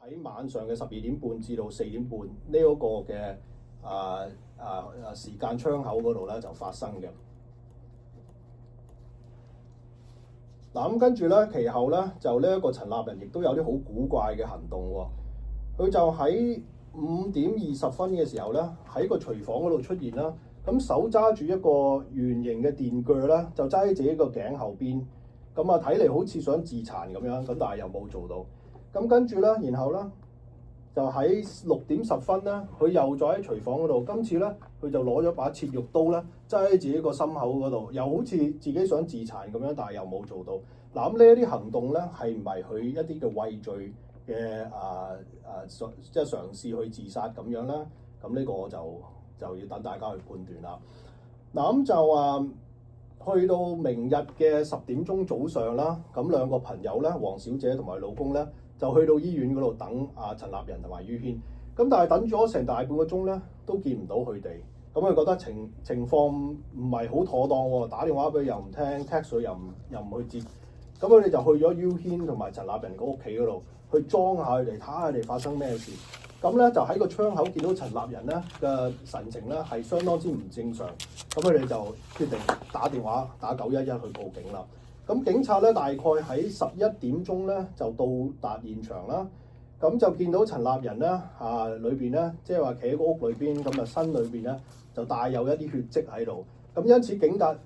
喺晚上嘅12點半至到4點半呢一個嘅時間窗口嗰度咧就發生嘅。嗱咁跟住咧，其後咧就呢一個陳立仁亦都有啲好古怪嘅行動喎。佢就喺5點20分嘅時候咧，喺個廚房嗰度出現啦。咁手揸住一個圓形嘅電鋸咧，就揸喺自己個頸後邊。咁啊，睇嚟好似想自殘咁樣，咁但係又冇做到。咁跟住咧，然後咧就喺6點10分咧，佢又再喺廚房嗰度。今次咧，佢就攞咗把切肉刀咧，揸喺自己個心口嗰度，又好似自己想自殘咁樣，但係又冇做到。嗱咁呢一啲行動咧，係唔係佢一啲嘅畏罪嘅即係嘗試去自殺咁樣咧？咁呢個就要等大家去判斷啦。嗱咁就去到明日嘅10點鐘早上啦，咁兩個朋友咧，黃小姐同埋老公咧，就去到醫院嗰度等陳立仁同埋于軒。咁但係等咗成大半個鐘咧，都見唔到佢哋。咁佢覺得情況唔係好妥當喎，打電話俾佢又唔聽 ，text 佢又唔去接。咁佢哋就去咗于軒同埋陳立仁個屋企嗰度去裝下佢哋，睇下佢哋發生咩事。咁咧就喺個窗口見到陳立仁咧嘅神情咧係相當之唔正常。咁佢哋就決定打電話打911去報警啦。咁警察咧大概喺11點鐘咧就到達現場啦。咁就見到陳立仁咧裏邊咧，即係話企喺個屋裏邊，咁啊身裏邊咧就帶有一啲血跡喺度。咁因此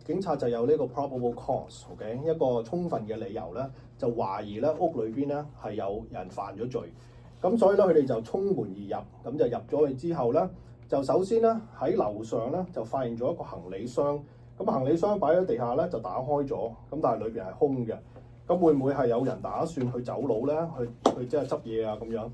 警察就有呢個 probable cause，OK，一個充分嘅理由咧，就懷疑咧屋裏邊咧係有人犯咗罪。咁所以咧佢哋就衝門而入，咁就入咗去之後咧，就首先咧喺樓上咧就發現咗一個行李箱。咁行李箱擺喺地下咧就打開咗，咁但係裏邊係空嘅。咁會唔會係有人打算去走佬咧？去即係執嘢啊咁樣。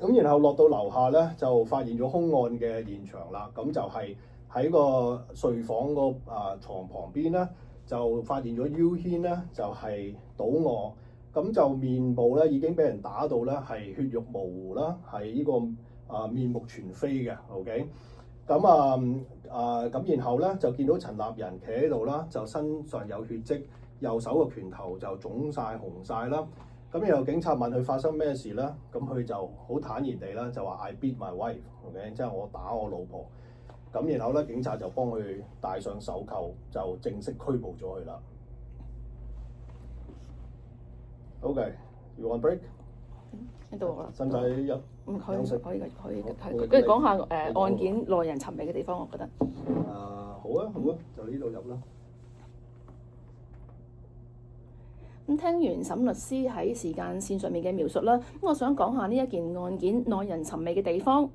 咁然後落到樓下咧就發現咗兇案嘅現場啦。咁就係喺個睡房個牀旁邊咧就發現咗于軒咧就係倒卧。咁就面部咧已經俾人打到咧係血肉模糊啦，係呢個面目全非嘅 ，OK。咁咁然後咧就見到陳立仁企喺度啦，就身上有血跡，右手個拳頭就腫晒紅晒啦。咁然後警察問佢發生咩事咧，咁佢就好坦然地啦就話 I beat my wife，OK，即係我打我老婆。咁然後咧警察就幫佢戴上手銬，就正式拘捕咗佢啦。OK，you want break？呢度啊，使唔使入？可以跟住講下案件耐人尋味嘅地方，我覺得。好啊，就呢度入啦。咁聽完沈律師喺時間線上面嘅描述啦，咁我想講下呢一件案件耐人尋味嘅地方。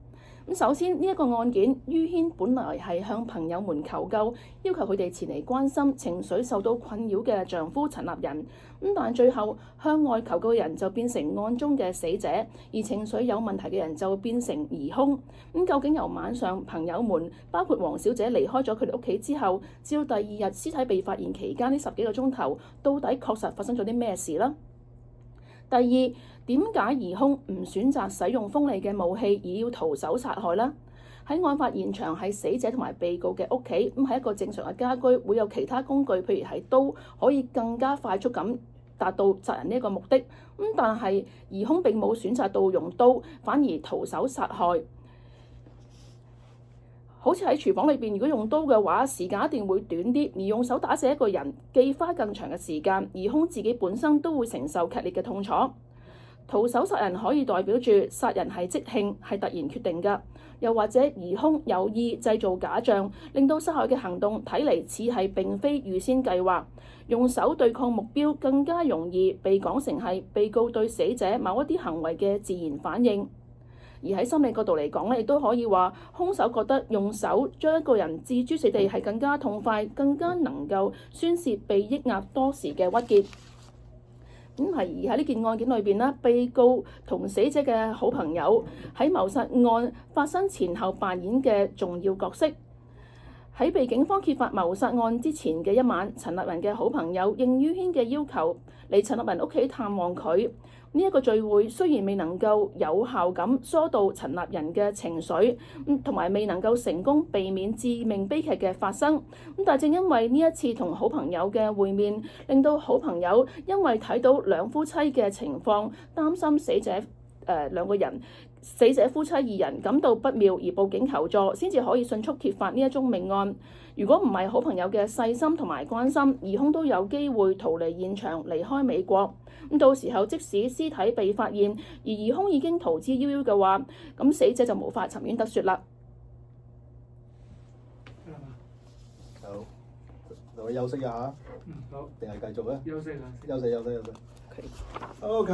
咁首先呢一個案件，于軒本來係向朋友們求救，要求佢哋前嚟關心情緒受到困擾嘅丈夫陳立仁。咁但最後向外求救嘅人就變成案中嘅死者，而情緒有問題嘅人就變成疑兇。咁究竟由晚上朋友們包括黃小姐離開咗佢哋屋企之後，至到第二日屍體被發現期間呢10幾個鐘頭，到底確實發生咗啲咩事呢？第二，點解疑兇唔選擇使用鋒利嘅武器，而要徒手殺害呢？喺案發現場係死者同埋被告嘅屋企，咁係一個正常嘅家居，會有其他工具，譬如係刀，可以更加快速咁達到殺人呢一個目的。咁但係疑兇並冇選擇到用刀，反而徒手殺害。好似喺廚房裏邊，如果用刀嘅話，時間一定會短啲；而用手打死一個人，既花更長嘅時間，疑兇自己本身都會承受劇烈嘅痛楚。徒手殺人可以代表住殺人係即興，係突然決定㗎；又或者疑兇有意製造假象，令到殺害嘅行動睇嚟似係並非預先計劃。用手對抗目標更加容易被講成係被告對死者某一啲行為嘅自然反應。而喺心理角度嚟講咧，亦都可以話兇手覺得用手將一個人置諸死地係更加痛快，更加能夠宣泄被抑壓多時嘅鬱結。而喺呢件案件裏邊咧，被告同死者嘅好朋友喺謀殺案發生前後扮演嘅重要角色。喺被警方揭發謀殺案之前嘅一晚，陳立仁嘅好朋友應于軒嘅要求嚟陳立仁屋企探望佢。呢一個聚會雖然未能夠有效咁疏導陳立仁嘅情緒，同埋未能夠成功避免致命悲劇嘅發生，但係正因為呢一次同好朋友嘅會面，令到好朋友因為睇到兩夫妻嘅情況，擔心死者兩個人死者夫妻二人感到不妙而報警求助，先至可以迅速揭發呢一宗命案。如果唔係好朋友嘅細心同埋關心，疑兇都有機會逃離現場離開美國。咁到時候即使屍體被發現，而疑兇已經逃之夭夭嘅話，咁死者就無法沉冤得雪啦。好，同佢休息一下。好。定係繼續咧？休息下。休息。OK，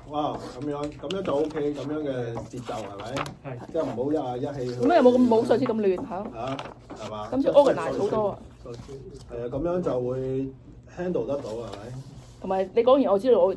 哇，咁樣就 OK，咁樣嘅節奏係咪？係。即係唔好一氣。咁又冇上次咁亂嚇。係嘛？今次 organize 好多啊。係啊，咁樣就會 handle 得到係咪？同埋你講完我知道。